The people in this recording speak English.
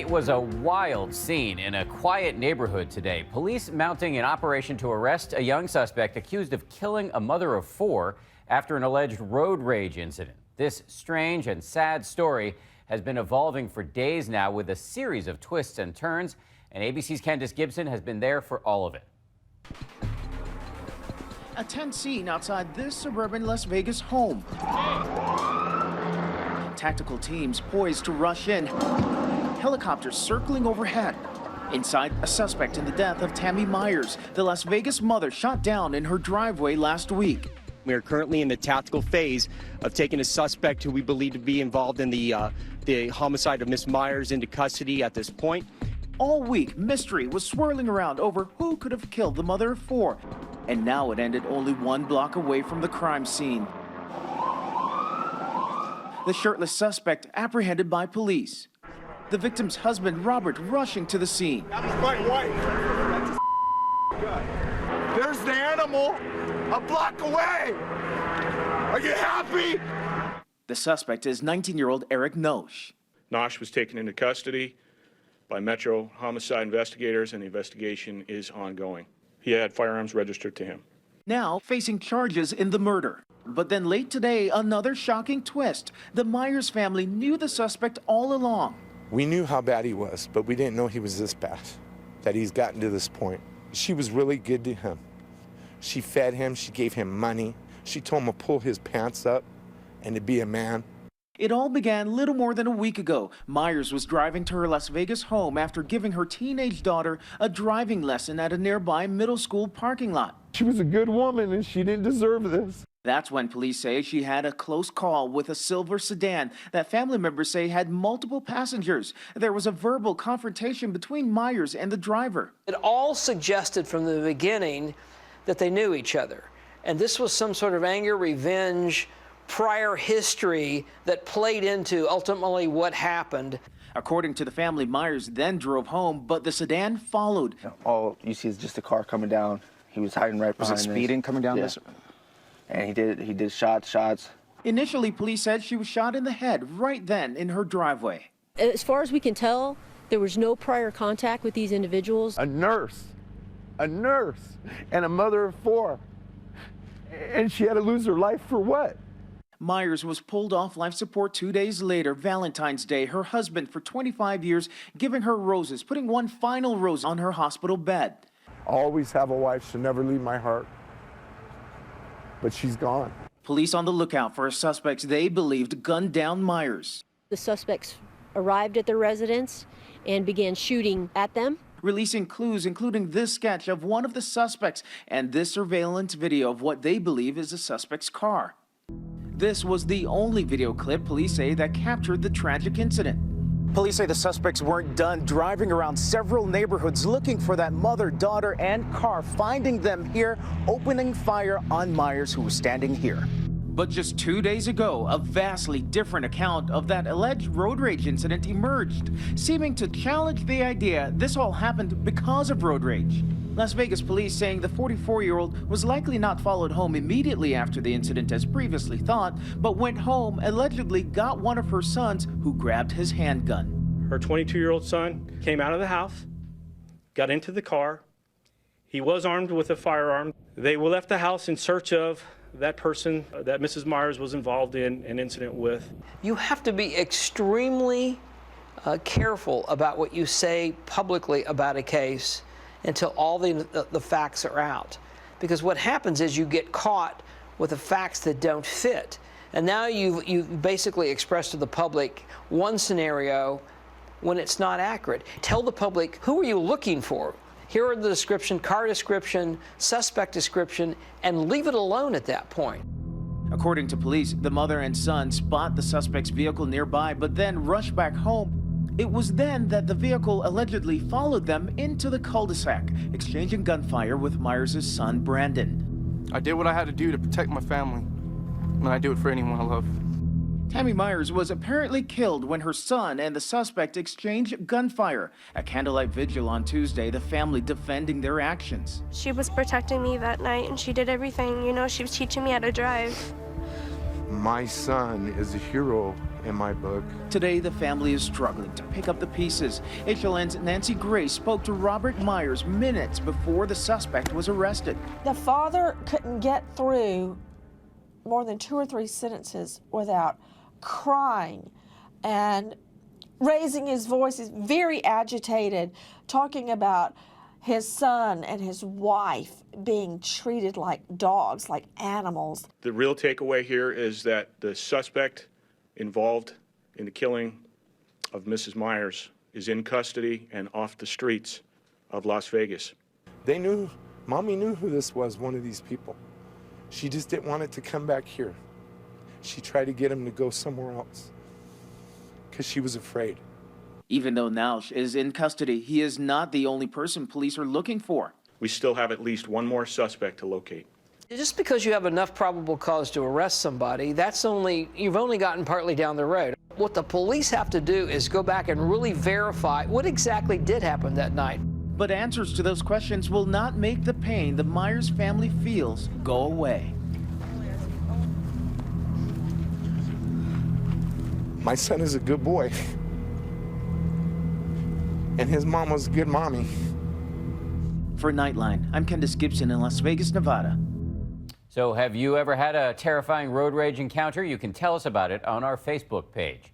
It was a wild scene in a quiet neighborhood today. Police mounting an operation to arrest a young suspect accused of killing a mother of four after an alleged road rage incident. This strange and sad story has been evolving for days now with a series of twists and turns, and ABC's Candace Gibson has been there for all of it. A tense scene outside this suburban Las Vegas home. Tactical teams poised to rush in. Helicopters circling overhead. Inside, a suspect in the death of Tammy Meyers, the Las Vegas mother shot down in her driveway last week. We are currently in the tactical phase of taking a suspect who we believe to be involved in the homicide of Miss Meyers into custody at this point. All week, mystery was swirling around over who could have killed the mother of four. And now it ended only 1 block away from the crime scene. The shirtless suspect apprehended by police. The victim's husband, Robert, rushing to the scene. That was my wife. There's the animal a block away. Are you happy? The suspect is 19-year-old Eric Nosh. Nosh was taken into custody by Metro homicide investigators, and the investigation is ongoing. He had firearms registered to him. Now facing charges in the murder. But then late today, another shocking twist. The Meyers family knew the suspect all along. We knew how bad he was, but we didn't know he was this bad, that he's gotten to this point. She was really good to him. She fed him, she gave him money. She told him to pull his pants up and to be a man. It all began little more than a week ago. Meyers was driving to her Las Vegas home after giving her teenage daughter a driving lesson at a nearby middle school parking lot. She was a good woman and she didn't deserve this. That's when police say she had a close call with a silver sedan that family members say had multiple passengers. There was a verbal confrontation between Meyers and the driver. It all suggested from the beginning that they knew each other. And this was some sort of anger, revenge, prior history that played into ultimately what happened. According to the family, Meyers then drove home, but the sedan followed. All you see is just a car coming down. He was hiding right behind Was it speeding coming down this? And he did shots. Initially, police said she was shot in the head right then in her driveway. As far as we can tell, there was no prior contact with these individuals. A nurse, and a mother of four. And she had to lose her life for what? Meyers was pulled off life support 2 days later, Valentine's Day, her husband for 25 years giving her roses, putting one final rose on her hospital bed. I'll always have a wife, she'll never leave my heart. But she's gone. Police on the lookout for suspects they believed gunned down Meyers. The suspects arrived at their residence and began shooting at them. Releasing clues, including this sketch of one of the suspects and this surveillance video of what they believe is the suspect's car. This was the only video clip police say that captured the tragic incident. Police say the suspects weren't done driving around several neighborhoods looking for that mother, daughter, and car, finding them here, opening fire on Meyers, who was standing here. But just 2 days ago, a vastly different account of that alleged road rage incident emerged, seeming to challenge the idea this all happened because of road rage. Las Vegas police saying the 44-year-old was likely not followed home immediately after the incident as previously thought, but went home, allegedly got one of her sons who grabbed his handgun. Her 22-year-old son came out of the house, got into the car. He was armed with a firearm. They left the house in search of that person that Mrs. Meyers was involved in an incident with. You have to be extremely careful about what you say publicly about a case until all the facts are out. Because what happens is you get caught with the facts that don't fit. And now you've basically expressed to the public one scenario when it's not accurate. Tell the public, who are you looking for? Here are the description, car description, suspect description, and leave it alone at that point. According to police, the mother and son spot the suspect's vehicle nearby, but then rush back home. It was then that the vehicle allegedly followed them into the cul-de-sac, exchanging gunfire with Meyers' son, Brandon. I did what I had to do to protect my family, and I do it for anyone I love. Tammy Meyers was apparently killed when her son and the suspect exchanged gunfire. At candlelight vigil on Tuesday, the family defending their actions. She was protecting me that night, and she did everything. You know, she was teaching me how to drive. My son is a hero in my book. Today, the family is struggling to pick up the pieces. HLN's Nancy Gray spoke to Robert Myers minutes before the suspect was arrested. The father couldn't get through more than 2 or 3 sentences without crying and raising his voice. He's very agitated, talking about his son and his wife being treated like dogs, like animals. The real takeaway here is that the suspect involved in the killing of Mrs. Myers is in custody and off the streets of Las Vegas. They knew, Mommy knew who this was, one of these people. She just didn't want it to come back here. She tried to get him to go somewhere else because she was afraid. Even though Nausch is in custody, he is not the only person police are looking for. We still have at least one more suspect to locate. Just because you have enough probable cause to arrest somebody, you've only gotten partly down the road. What the police have to do is go back and really verify what exactly did happen that night. But answers to those questions will not make the pain the Myers family feels go away. My son is a good boy. And his mom was a good mommy. For Nightline, I'm Candace Gibson in Las Vegas, Nevada. So have you ever had a terrifying road rage encounter? You can tell us about it on our Facebook page.